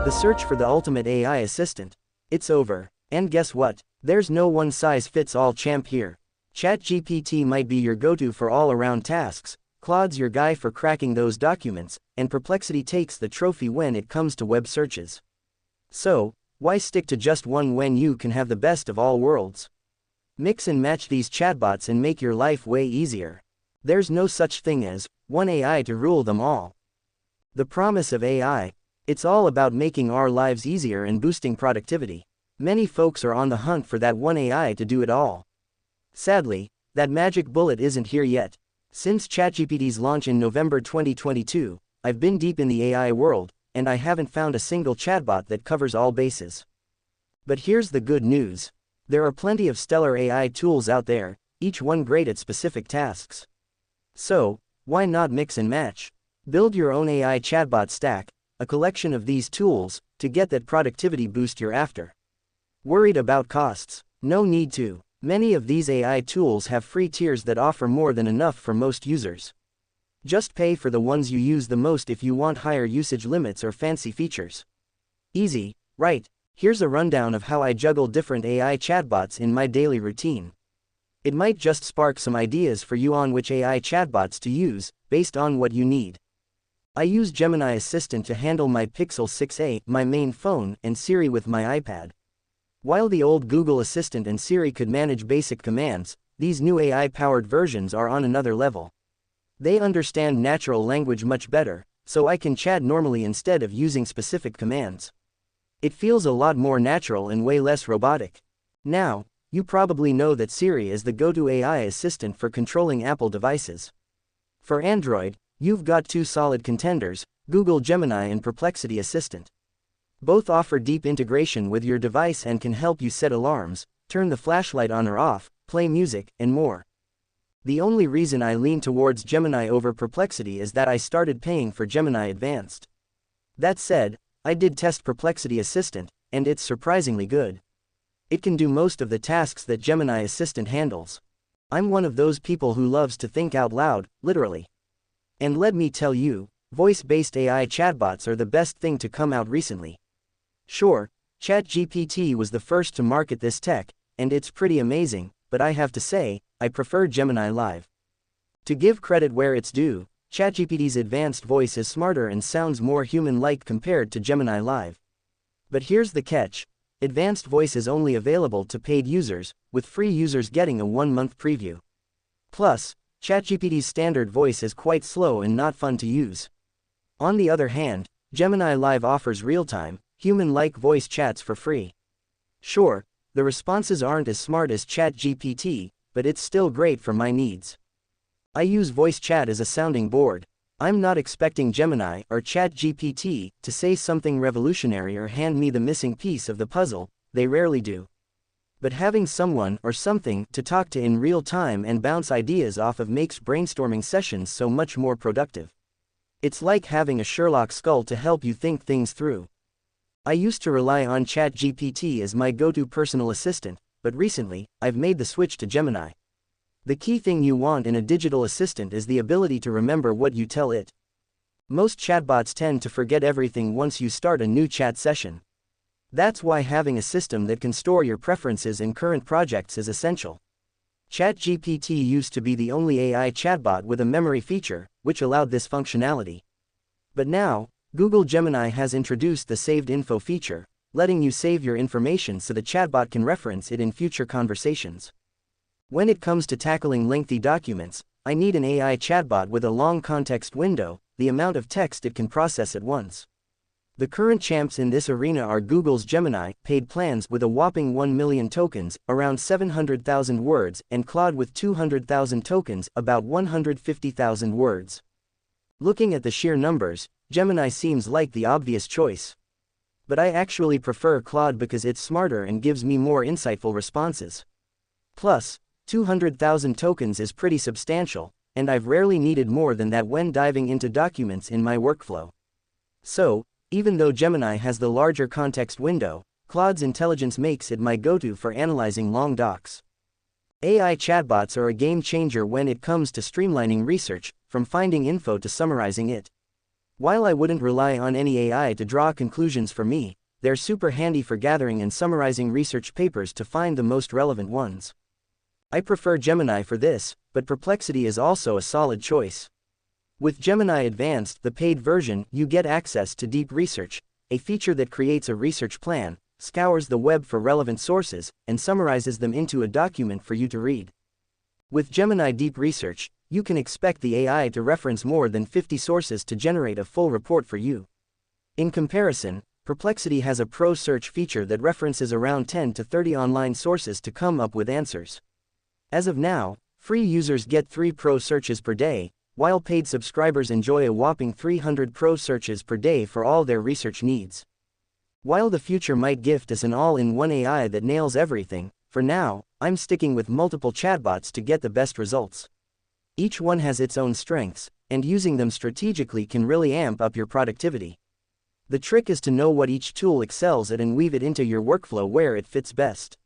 The search for the ultimate AI assistant. It's over. And guess what? There's no one-size-fits-all champ here. ChatGPT might be your go-to for all-around tasks, Claude's your guy for cracking those documents, and Perplexity takes the trophy when it comes to web searches. So, why stick to just one when you can have the best of all worlds? Mix and match these chatbots and make your life way easier. There's no such thing as one AI to rule them all. The promise of AI. It's all about making our lives easier and boosting productivity. Many folks are on the hunt for that one AI to do it all. Sadly, that magic bullet isn't here yet. Since ChatGPT's launch in November 2022, I've been deep in the AI world, and I haven't found a single chatbot that covers all bases. But here's the good news. There are plenty of stellar AI tools out there, each one great at specific tasks. So, why not mix and match? Build your own AI chatbot stack, a collection of these tools, to get that productivity boost you're after. Worried about costs? No need to. Many of these AI tools have free tiers that offer more than enough for most users. Just pay for the ones you use the most if you want higher usage limits or fancy features. Easy, right? Here's a rundown of how I juggle different AI chatbots in my daily routine. It might just spark some ideas for you on which AI chatbots to use, based on what you need. I use Gemini Assistant to handle my Pixel 6a, my main phone, and Siri with my iPad. While the old Google Assistant and Siri could manage basic commands, these new AI-powered versions are on another level. They understand natural language much better, so I can chat normally instead of using specific commands. It feels a lot more natural and way less robotic. Now, you probably know that Siri is the go-to AI assistant for controlling Apple devices. For Android, you've got two solid contenders, Google Gemini and Perplexity Assistant. Both offer deep integration with your device and can help you set alarms, turn the flashlight on or off, play music, and more. The only reason I lean towards Gemini over Perplexity is that I started paying for Gemini Advanced. That said, I did test Perplexity Assistant, and it's surprisingly good. It can do most of the tasks that Gemini Assistant handles. I'm one of those people who loves to think out loud, literally. And let me tell you, voice-based AI chatbots are the best thing to come out recently. Sure, ChatGPT was the first to market this tech, and it's pretty amazing, but I have to say, I prefer Gemini Live. To give credit where it's due, ChatGPT's advanced voice is smarter and sounds more human-like compared to Gemini Live. But here's the catch. Advanced voice is only available to paid users, with free users getting a 1-month preview. Plus, ChatGPT's standard voice is quite slow and not fun to use. On the other hand, Gemini Live offers real-time, human-like voice chats for free. Sure, the responses aren't as smart as ChatGPT, but it's still great for my needs. I use voice chat as a sounding board. I'm not expecting Gemini or ChatGPT to say something revolutionary or hand me the missing piece of the puzzle, they rarely do. But having someone or something to talk to in real time and bounce ideas off of makes brainstorming sessions so much more productive. It's like having a Sherlock skull to help you think things through. I used to rely on ChatGPT as my go-to personal assistant, but recently, I've made the switch to Gemini. The key thing you want in a digital assistant is the ability to remember what you tell it. Most chatbots tend to forget everything once you start a new chat session. That's why having a system that can store your preferences and current projects is essential. ChatGPT used to be the only AI chatbot with a memory feature, which allowed this functionality. But now, Google Gemini has introduced the saved info feature, letting you save your information so the chatbot can reference it in future conversations. When it comes to tackling lengthy documents, I need an AI chatbot with a long context window, the amount of text it can process at once. The current champs in this arena are Google's Gemini, paid plans with a whopping 1 million tokens, around 700,000 words, and Claude with 200,000 tokens, about 150,000 words. Looking at the sheer numbers, Gemini seems like the obvious choice. But I actually prefer Claude because it's smarter and gives me more insightful responses. Plus, 200,000 tokens is pretty substantial, and I've rarely needed more than that when diving into documents in my workflow. So, even though Gemini has the larger context window, Claude's intelligence makes it my go-to for analyzing long docs. AI chatbots are a game changer when it comes to streamlining research, from finding info to summarizing it. While I wouldn't rely on any AI to draw conclusions for me, they're super handy for gathering and summarizing research papers to find the most relevant ones. I prefer Gemini for this, but Perplexity is also a solid choice. With Gemini Advanced, the paid version, you get access to deep research, a feature that creates a research plan, scours the web for relevant sources, and summarizes them into a document for you to read. With Gemini Deep Research, you can expect the AI to reference more than 50 sources to generate a full report for you. In comparison, Perplexity has a pro search feature that references around 10 to 30 online sources to come up with answers. As of now, free users get 3 pro searches per day, while paid subscribers enjoy a whopping 300 pro searches per day for all their research needs. While the future might gift us an all-in-one AI that nails everything, for now, I'm sticking with multiple chatbots to get the best results. Each one has its own strengths, and using them strategically can really amp up your productivity. The trick is to know what each tool excels at and weave it into your workflow where it fits best.